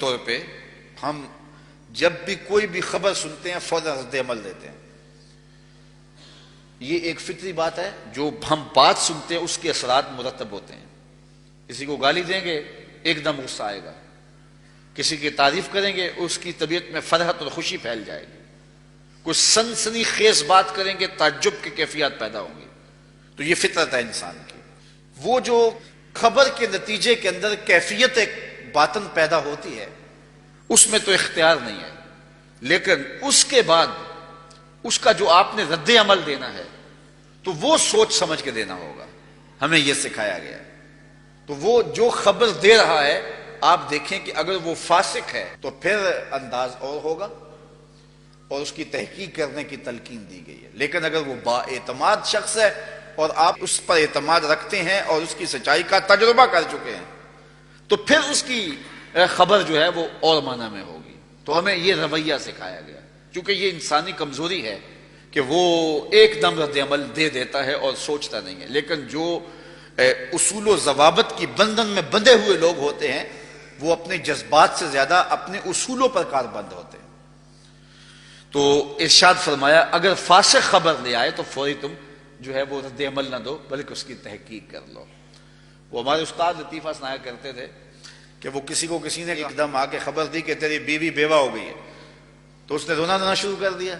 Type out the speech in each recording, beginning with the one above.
طور پہ ہم جب بھی کوئی بھی خبر سنتے ہیں فوراً رد عمل دیتے ہیں. یہ ایک فطری بات ہے. جو ہم بات سنتے ہیں اس کے اثرات مرتب ہوتے ہیں. کسی کو گالی دیں گے ایک دم غصہ آئے گا، کسی کی تعریف کریں گے اس کی طبیعت میں فرحت اور خوشی پھیل جائے گی، کوئی سنسنی خیز بات کریں گے تعجب کی کیفیات پیدا ہوں گی. تو یہ فطرت ہے انسان کی. وہ جو خبر کے نتیجے کے اندر کیفیت ایک باطن پیدا ہوتی ہے اس میں تو اختیار نہیں ہے، لیکن اس کے بعد اس کا جو آپ نے رد عمل دینا ہے تو وہ سوچ سمجھ کے دینا ہوگا. ہمیں یہ سکھایا گیا ہے. تو وہ جو خبر دے رہا ہے آپ دیکھیں کہ اگر وہ فاسق ہے تو پھر انداز اور ہوگا اور اس کی تحقیق کرنے کی تلقین دی گئی ہے. لیکن اگر وہ با اعتماد شخص ہے اور آپ اس پر اعتماد رکھتے ہیں اور اس کی سچائی کا تجربہ کر چکے ہیں تو پھر اس کی خبر جو ہے وہ اور معنی میں ہوگی. تو ہمیں یہ رویہ سکھایا گیا کیونکہ یہ انسانی کمزوری ہے کہ وہ ایک دم رد عمل دے دیتا ہے اور سوچتا نہیں ہے. لیکن جو اصول و ضوابط کی بندھن میں بندھے ہوئے لوگ ہوتے ہیں وہ اپنے جذبات سے زیادہ اپنے اصولوں پر کاربند ہوتے ہیں. تو ارشاد فرمایا اگر فاسق خبر لے آئے تو فوری تم جو ہے وہ رد عمل نہ دو بلکہ اس کی تحقیق کر لو. وہ ہمارے استاد لطیفہ سنایا کرتے تھے کہ وہ کسی نے ایک دم آ کے خبر دی کہ تیری بیوی بیوہ ہو گئی ہے تو اس نے رونا شروع کر دیا.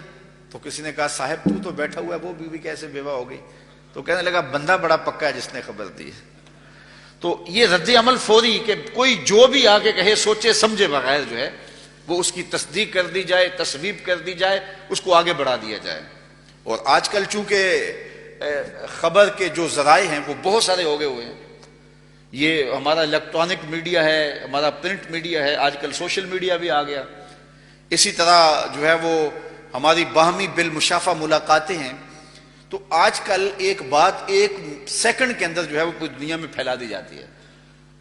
تو کسی نے کہا صاحب تو بیٹھا ہوا ہے وہ بیوی کیسے بیوہ ہو گئی؟ تو کہنے لگا بندہ بڑا پکا ہے جس نے خبر دی ہے. تو یہ رد عمل فوری کہ کوئی جو بھی آگے کہے سوچے سمجھے بغیر جو ہے وہ اس کی تصدیق کر دی جائے، تصویب کر دی جائے، اس کو آگے بڑھا دیا جائے. اور آج کل چونکہ خبر کے جو ذرائع ہیں وہ بہت سارے ہو گئے ہوئے ہیں. یہ ہمارا الیکٹرانک میڈیا ہے، ہمارا پرنٹ میڈیا ہے، آج کل سوشل میڈیا بھی آ گیا. اسی طرح جو ہے وہ ہماری باہمی بالمشافہ ملاقاتیں ہیں. تو آج کل ایک بات ایک سیکنڈ کے اندر جو ہے وہ پوری دنیا میں پھیلا دی جاتی ہے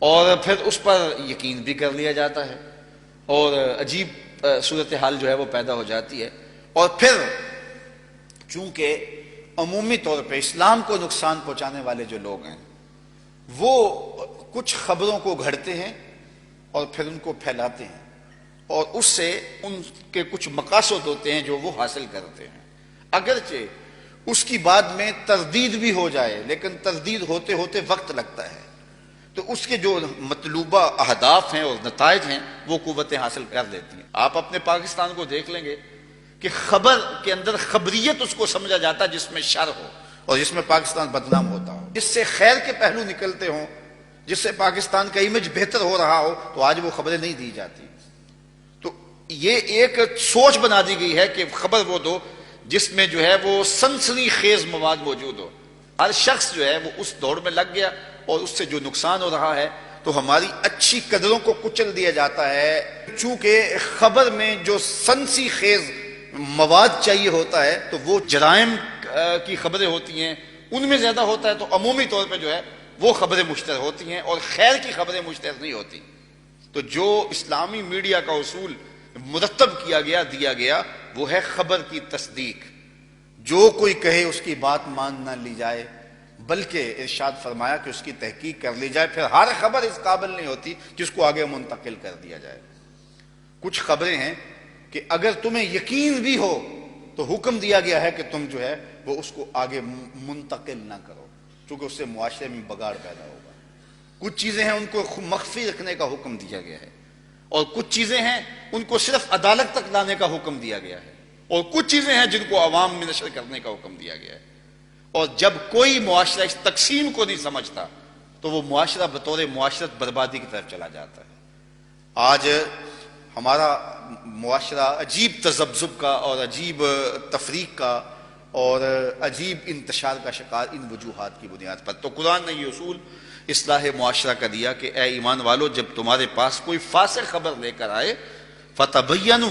اور پھر اس پر یقین بھی کر لیا جاتا ہے اور عجیب صورتحال جو ہے وہ پیدا ہو جاتی ہے. اور پھر چونکہ عمومی طور پہ اسلام کو نقصان پہنچانے والے جو لوگ ہیں وہ کچھ خبروں کو گھڑتے ہیں اور پھر ان کو پھیلاتے ہیں اور اس سے ان کے کچھ مقاصد ہوتے ہیں جو وہ حاصل کرتے ہیں. اگرچہ اس کی بعد میں تردید بھی ہو جائے لیکن تردید ہوتے ہوتے وقت لگتا ہے تو اس کے جو مطلوبہ اہداف ہیں اور نتائج ہیں وہ قوتیں حاصل کر لیتی ہیں. آپ اپنے پاکستان کو دیکھ لیں گے کہ خبر کے اندر خبریت اس کو سمجھا جاتا ہے جس میں شر ہو اور جس میں پاکستان بدنام ہوتا ہو، جس سے خیر کے پہلو نکلتے ہوں، جس سے پاکستان کا امیج بہتر ہو رہا ہو تو آج وہ خبریں نہیں دی جاتی. تو یہ ایک سوچ بنا دی گئی ہے کہ خبر وہ دو جس میں جو ہے وہ سنسنی خیز مواد موجود ہو. ہر شخص جو ہے وہ اس دوڑ میں لگ گیا اور اس سے جو نقصان ہو رہا ہے تو ہماری اچھی قدروں کو کچل دیا جاتا ہے. چونکہ خبر میں جو سنسی خیز مواد چاہیے ہوتا ہے تو وہ جرائم کی خبریں ہوتی ہیں ان میں زیادہ ہوتا ہے تو عمومی طور پہ جو ہے وہ خبریں مشتہر ہوتی ہیں اور خیر کی خبریں مشتہر نہیں ہوتی. تو جو اسلامی میڈیا کا اصول مرتب کیا گیا دیا گیا وہ ہے خبر کی تصدیق. جو کوئی کہے اس کی بات مان نہ لی جائے بلکہ ارشاد فرمایا کہ اس کی تحقیق کر لی جائے. پھر ہر خبر اس قابل نہیں ہوتی کہ اس کو آگے منتقل کر دیا جائے. کچھ خبریں ہیں کہ اگر تمہیں یقین بھی ہو تو حکم دیا گیا ہے کہ تم جو ہے وہ اس کو آگے منتقل نہ کرو کیونکہ اس سے معاشرے میں بگاڑ پیدا ہوگا. کچھ چیزیں ہیں ان کو مخفی رکھنے کا حکم دیا گیا ہے اور کچھ چیزیں ہیں ان کو صرف عدالت تک لانے کا حکم دیا گیا ہے اور کچھ چیزیں ہیں جن کو عوام میں نشر کرنے کا حکم دیا گیا ہے. اور جب کوئی معاشرہ اس تقسیم کو نہیں سمجھتا تو وہ معاشرہ بطور معاشرت بربادی کی طرف چلا جاتا ہے. آج ہمارا معاشرہ عجیب تذبذب کا اور عجیب تفریق کا اور عجیب انتشار کا شکار ان وجوہات کی بنیاد پر. تو قرآن نے یہ اصول اصلاح معاشرہ کا دیا کہ اے ایمان والو جب تمہارے پاس کوئی فاسق خبر لے کر آئے فتبینوا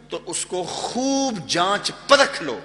تو اس کو خوب جانچ پرکھ لو